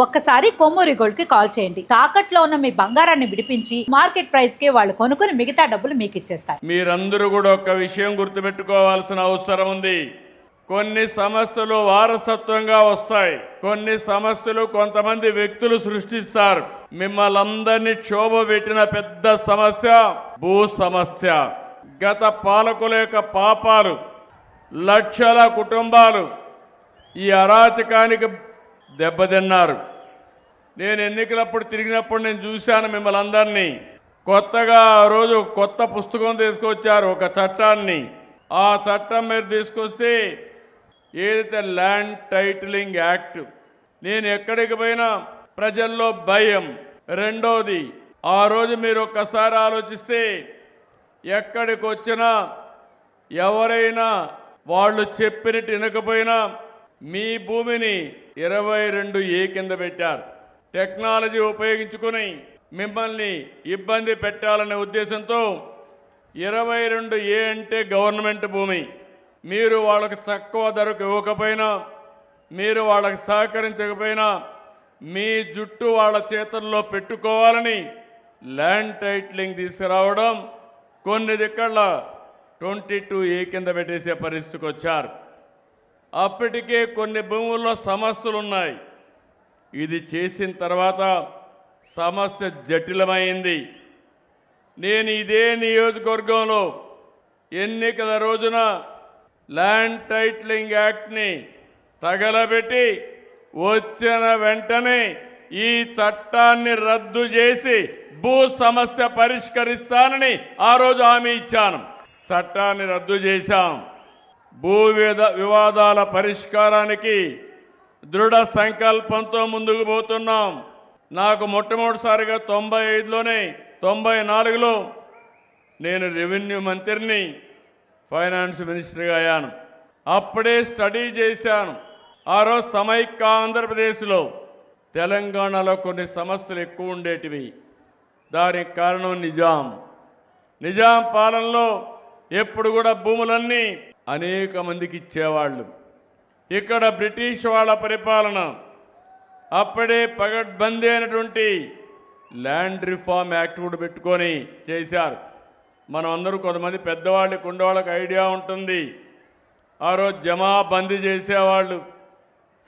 ఒక్కసారి కొమ్మూరి గోల్డ్ కి కాల్ చేయండి. తాకట్లో ఉన్న మీ బంగారాన్ని విడిపించి మార్కెట్ ప్రైస్ కి వాళ్ళు కొనుక్కుని మిగతా డబ్బులు మీకు ఇచ్చేస్తారు. మీరందరూ కూడా ఒక విషయం గుర్తుపెట్టుకోవాల్సిన అవసరం ఉంది. కొన్ని సమస్యలు వారసత్వంగా వస్తాయి. కొన్ని సమస్యలు కొంతమంది వ్యక్తులు సృష్టిస్తారు. మిమ్మల్ని అందరినీ క్షోభ పెట్టిన పెద్ద సమస్య భూ సమస్య. గత పాలకుల యొక్క పాపాలు, లక్షల కుటుంబాలు ఈ అరాచకానికి దెబ్బతిన్నారు. నేను ఎన్నికలప్పుడు తిరిగినప్పుడు నేను చూశాను మిమ్మల్ని అందరినీ. కొత్తగా ఆ రోజు కొత్త పుస్తకం తీసుకొచ్చారు, ఒక చట్టాన్ని. ఆ చట్టం మీరు తీసుకొస్తే ఏదైతే ల్యాండ్ టైటిలింగ్ యాక్ట్, నేను ఎక్కడికి పోయినా ప్రజల్లో భయం. రెండోది, ఆ రోజు మీరు ఒక్కసారి ఆలోచిస్తే ఎక్కడికి వచ్చినా ఎవరైనా వాళ్ళు చెప్పినట్టు వినకపోయినా మీ భూమిని 22A కింద పెట్టారు. టెక్నాలజీ ఉపయోగించుకొని మిమ్మల్ని ఇబ్బంది పెట్టాలనే ఉద్దేశంతో 22A అంటే గవర్నమెంట్ భూమి. మీరు వాళ్ళకి తక్కువ ధరకు ఇవ్వకపోయినా, మీరు వాళ్ళకి సహకరించకపోయినా మీ జుట్టు వాళ్ళ చేతుల్లో పెట్టుకోవాలని ల్యాండ్ టైటిలింగ్ తీసుకురావడం, కొన్ని దిక్కల 22A కింద పెట్టేసే పరిస్థితికి వచ్చారు. అప్పటికే కొన్ని భూముల్లో సమస్యలు ఉన్నాయి. ఇది చేసిన తర్వాత సమస్య జటిలమైంది. నేను ఇదే నియోజకవర్గంలో ఎన్నికల రోజున ల్యాండ్ టైటిలింగ్ యాక్ట్ని తగలబెట్టి వచ్చిన వెంటనే ఈ చట్టాన్ని రద్దు చేసి భూ సమస్య పరిష్కరిస్తానని ఆ రోజు హామీ ఇచ్చాను. చట్టాన్ని రద్దు చేశాం. భూ వివాదాల పరిష్కారానికి దృఢ సంకల్పంతో ముందుకు పోతున్నాం. నాకు మొట్టమొదటిసారిగా 95లోనే 94లో నేను రెవెన్యూ మంత్రిని, ఫైనాన్స్ మినిస్టర్గా అయ్యాను. అప్పుడే స్టడీ చేశాను. ఆ రోజు సమైక్య ఆంధ్రప్రదేశ్లో తెలంగాణలో కొన్ని సమస్యలు ఎక్కువ ఉండేటివి. దానికి కారణం నిజాం పాలనలో ఎప్పుడు కూడా భూములన్నీ అనేక మందికి ఇచ్చేవాళ్ళు. ఇక్కడ బ్రిటిష్ వాళ్ళ పరిపాలన, అప్పుడే పగడ్బందీ అయినటువంటి ల్యాండ్ రిఫార్మ్ యాక్ట్ కూడా పెట్టుకొని చేశారు. మనం అందరూ కొంతమంది పెద్దవాళ్ళకి ఉండేవాళ్ళకి ఐడియా ఉంటుంది. ఆ రోజు జమాబందీ చేసేవాళ్ళు.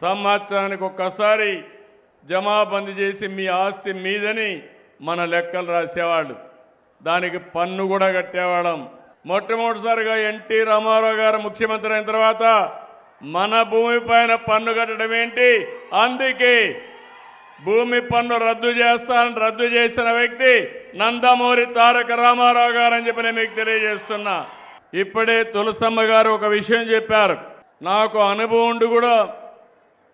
సంవత్సరానికి ఒక్కసారి జమాబందీ చేసి మీ ఆస్తి మీదని మన లెక్కలు రాసేవాళ్ళు. దానికి పన్ను కూడా కట్టేవాళ్ళం. మొట్టమొదటిసారిగా ఎన్టీ రామారావు గారు ముఖ్యమంత్రి అయిన తర్వాత మన భూమి పైన పన్ను కట్టడం ఏంటి? అందుకే భూమి పన్ను రద్దు చేస్తానని రద్దు చేసిన వ్యక్తి నందమూరి తారక రామారావు గారు అని చెప్పి నేను మీకు తెలియజేస్తున్నా. ఇప్పుడే తులసమ్మ గారు ఒక విషయం చెప్పారు. నాకు అనుభవం ఉండి కూడా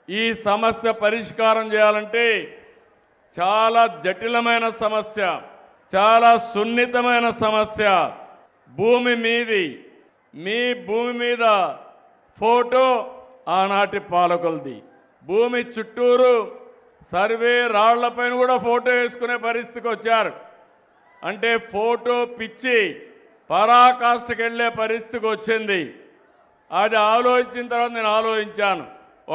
ఈ సమస్య పరిష్కారం చేయాలంటే చాలా జటిలమైన సమస్య, చాలా సున్నితమైన సమస్య. భూమి మీది, మీ భూమి మీద ఫోటో ఆనాటి పాలకులది. భూమి చుట్టూరు సర్వే రాళ్లపైన కూడా ఫోటో వేసుకునే పరిస్థితికి వచ్చారు. అంటే ఫోటో పిచ్చి పరాకాష్ఠకి వెళ్ళే పరిస్థితికి వచ్చింది. అది ఆలోచించిన తర్వాత నేను ఆలోచించాను,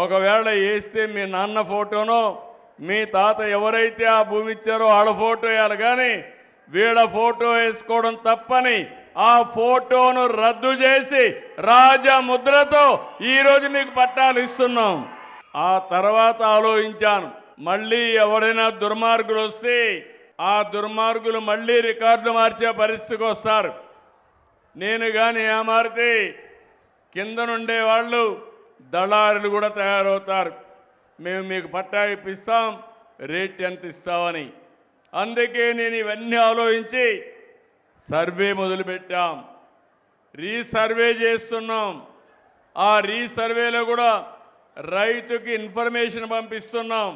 ఒకవేళ వేస్తే మీ నాన్న ఫోటోనో మీ తాత ఎవరైతే ఆ భూమి ఇచ్చారో వాళ్ళ ఫోటో వేయాలి, కానీ వీళ్ళ ఫోటో వేసుకోవడం తప్పని ఆ ఫోటోను రద్దు చేసి రాజముద్రతో ఈరోజు మీకు పట్టాలు ఇస్తున్నాం. ఆ తర్వాత ఆలోచించాను, మళ్ళీ ఎవరైనా దుర్మార్గులు వస్తే ఆ దుర్మార్గులు మళ్ళీ రికార్డు మార్చే పరిస్థితికి వస్తారు. నేను కానీ ఏమారితే కింద నుండే వాళ్ళు దళారులు కూడా తయారవుతారు. మేము మీకు పట్టా ఇప్పిస్తాం, రేట్ ఎంత ఇస్తామని. అందుకే నేను ఇవన్నీ ఆలోచించి సర్వే మొదలుపెట్టాం. రీసర్వే చేస్తున్నాం. ఆ రీసర్వేలో కూడా రైతుకి ఇన్ఫర్మేషన్ పంపిస్తున్నాం.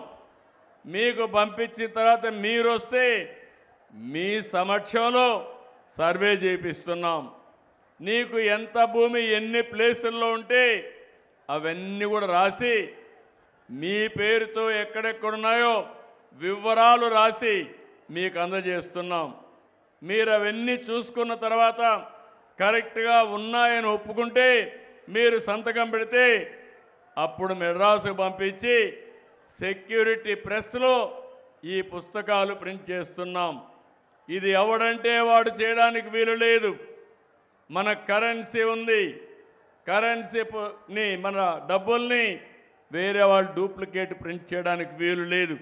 మీకు పంపించిన తర్వాత మీరు వస్తే మీ సమక్షంలో సర్వే చేపిస్తున్నాం. నీకు ఎంత భూమి ఎన్ని ప్లేసుల్లో ఉంటే అవన్నీ కూడా రాసి మీ పేరుతో ఎక్కడెక్కడున్నాయో వివరాలు రాసి మీకు అందజేస్తున్నాం. మీరు అవన్నీ చూసుకున్న తర్వాత కరెక్ట్గా ఉన్నాయని ఒప్పుకుంటే మీరు సంతకం పెడితే అప్పుడు మెడ్రాసుకు పంపించి సెక్యూరిటీ ప్రెస్లో ఈ పుస్తకాలు ప్రింట్ చేస్తున్నాం. ఇది ఎవడంటే వాడు చేయడానికి వీలు లేదు. మన కరెన్సీ ఉంది, కరెన్సీని మన డబ్బుల్ని వేరే వాళ్ళు డూప్లికేట్ ప్రింట్ చేయడానికి వీలు లేదు.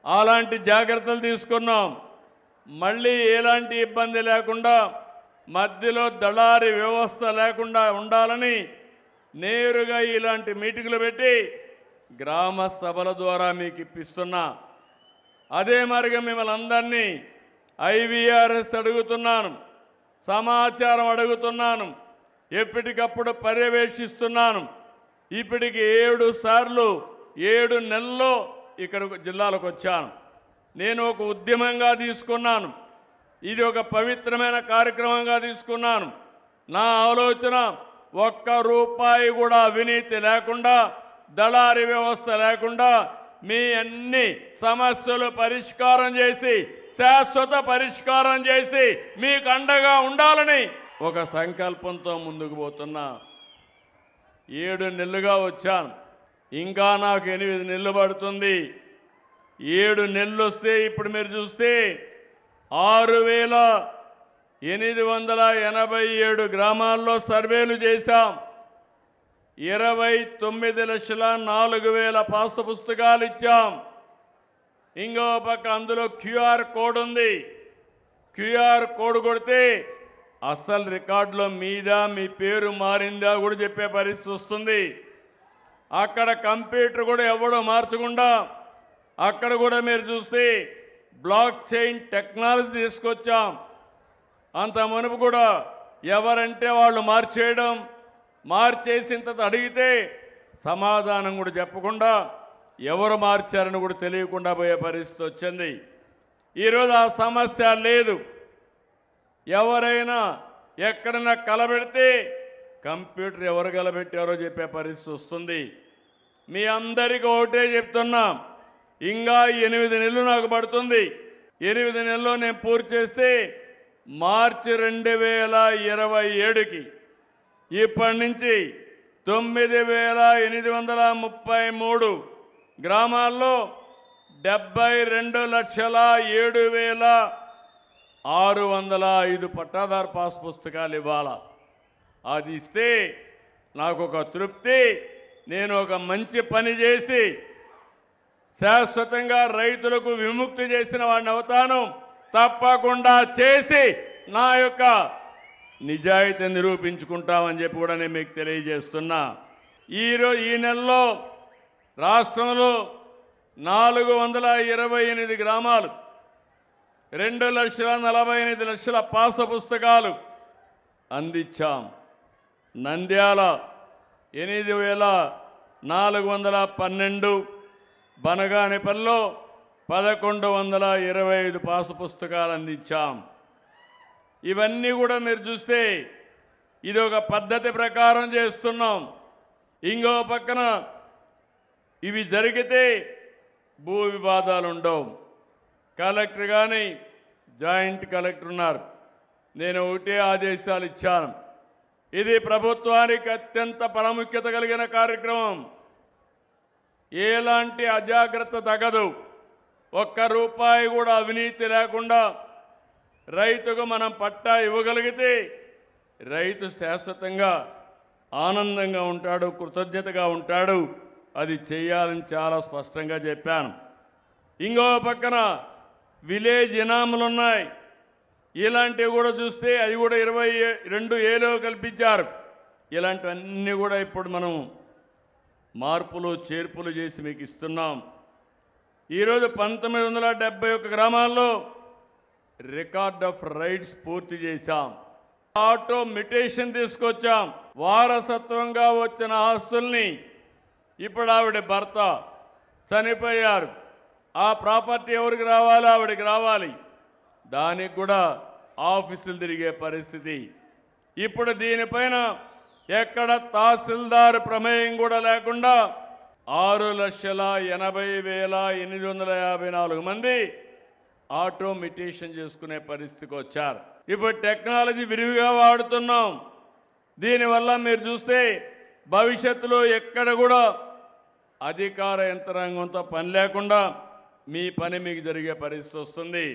అలాంటి జాగ్రత్తలు తీసుకున్నాం. మళ్ళీ ఎలాంటి ఇబ్బంది లేకుండా మధ్యలో దళారీ వ్యవస్థ లేకుండా ఉండాలని నేరుగా ఇలాంటి మీటింగులు పెట్టి గ్రామ సభల ద్వారా మీకు ఇప్పిస్తున్నా. అదే మరిగా మిమ్మల్ని అందరినీ ఐవీఆర్ఎస్ అడుగుతున్నాను, సమాచారం అడుగుతున్నాను, ఎప్పటికప్పుడు పర్యవేక్షిస్తున్నాను. ఇప్పటికి 7 సార్లు 7 నెలల్లో ఇక్కడ జిల్లాలకు వచ్చాను. నేను ఒక ఉద్యమంగా తీసుకున్నాను, ఇది ఒక పవిత్రమైన కార్యక్రమంగా తీసుకున్నాను. నా ఆలోచన ఒక్క రూపాయి కూడా అవినీతి లేకుండా, దళారీ వ్యవస్థ లేకుండా మీ అన్ని సమస్యలు పరిష్కారం చేసి, శాశ్వత పరిష్కారం చేసి మీకు అండగా ఉండాలని ఒక సంకల్పంతో ముందుకు పోతున్నా. 7 నెలలుగా వచ్చాను, ఇంకా నాకు 8 నెలలు పడుతుంది. 7 నెలలు వస్తే ఇప్పుడు మీరు చూస్తే 6,887 గ్రామాల్లో సర్వేలు చేశాం. 29,04,000 పాస్ పుస్తకాలు ఇచ్చాం. ఇంకో పక్క అందులో క్యూఆర్ కోడ్ ఉంది. క్యూఆర్ కోడ్ కొడితే అసలు రికార్డులో మీదా మీ పేరు మారిందా కూడా చెప్పే పరిస్థితి వస్తుంది. అక్కడ కంప్యూటర్ కూడా ఎవడో మార్చకుండా అక్కడ కూడా మీరు చూస్తే బ్లాక్ చైన్ టెక్నాలజీ తీసుకొచ్చాం. అంత మునుపు కూడా ఎవరంటే వాళ్ళు మార్చేయడం, మార్చేసిన తర్వాత అడిగితే సమాధానం కూడా చెప్పకుండా ఎవరు మార్చారని కూడా తెలియకుండా పోయే పరిస్థితి వచ్చింది. ఈరోజు ఆ సమస్య లేదు. ఎవరైనా ఎక్కడైనా కలబెడితే కంప్యూటర్ ఎవరు కలబెట్టారో చెప్పే పరిస్థితి వస్తుంది. మీ అందరికీ ఒకటే చెప్తున్నా, ఇంకా 8 నెలలు నాకు పడుతుంది. 8 నెలల్లో నేను పూర్తి చేస్తే మార్చి 2027కి ఇప్పటి నుంచి 9,833 గ్రామాల్లో 72,07,605 పట్టాదారు పాస్ పుస్తకాలు ఇవ్వాలా. అది ఇస్తే నాకు ఒక తృప్తి. నేను ఒక మంచి పని చేసి శాశ్వతంగా రైతులకు విముక్తి చేసిన వాడిని అవుతాను. తప్పకుండా చేసి నా యొక్క నిజాయితీ నిరూపించుకుంటామని చెప్పి కూడా నేను మీకు తెలియజేస్తున్నా. ఈ నెలలో రాష్ట్రంలో 428 గ్రామాలు 2,48,00,000 పాస పుస్తకాలు అందించాం. నంద్యాల 8,412, బనగానిపల్లిలో 1,125 పాస పుస్తకాలు అందించాం. ఇవన్నీ కూడా మీరు చూస్తే ఇది ఒక పద్ధతి ప్రకారం చేస్తున్నాం. ఇంకో పక్కన ఇవి జరిగితే భూ వివాదాలు ఉండవు. కలెక్టర్ కానీ జాయింట్ కలెక్టర్ ఉన్నారు. నేను ఒకటే ఆదేశాలు ఇచ్చాను. ఇది ప్రభుత్వానికి అత్యంత ప్రాముఖ్యత కలిగిన కార్యక్రమం. ఎలాంటి అజాగ్రత్త తగదు. ఒక్క రూపాయి కూడా అవినీతి లేకుండా రైతుకు మనం పట్టా ఇవ్వగలిగితే రైతు శాశ్వతంగా ఆనందంగా ఉంటాడు, కృతజ్ఞతగా ఉంటాడు. అది చేయాలని చాలా స్పష్టంగా చెప్పాను. ఇంకో పక్కన విలేజ్ ఇనాములు ఉన్నాయి. ఇలాంటివి కూడా చూస్తే అవి కూడా 22,000 కల్పించారు. ఇలాంటివన్నీ కూడా ఇప్పుడు మనం మార్పులు చేర్పులు చేసి మీకు ఇస్తున్నాం. ఈరోజు 1971 గ్రామాల్లో రికార్డ్ ఆఫ్ రైట్స్ పూర్తి చేశాం. ఆటోమిటేషన్ తీసుకొచ్చాం. వారసత్వంగా వచ్చిన ఆస్తుల్ని ఇప్పుడు ఆవిడ భర్త చనిపోయారు, ఆ ప్రాపర్టీ ఎవరికి రావాలి, ఆవిడకి రావాలి. దానికి కూడా ఆఫీసులు తిరిగే పరిస్థితి. ఇప్పుడు దీనిపైన ఎక్కడ తహసీల్దార్ ప్రమేయం కూడా లేకుండా 6,80,854 మంది ఆటోమిటేషన్ చేసుకునే పరిస్థితికి వచ్చారు. ఇప్పుడు టెక్నాలజీ విరివిగా వాడుతున్నాం. దీనివల్ల మీరు చూస్తే భవిష్యత్తులో ఎక్కడ కూడా అధికార యంత్రాంగంతో పని లేకుండా మీ పని మీకు జరిగే పరిస్థితి వస్తుంది.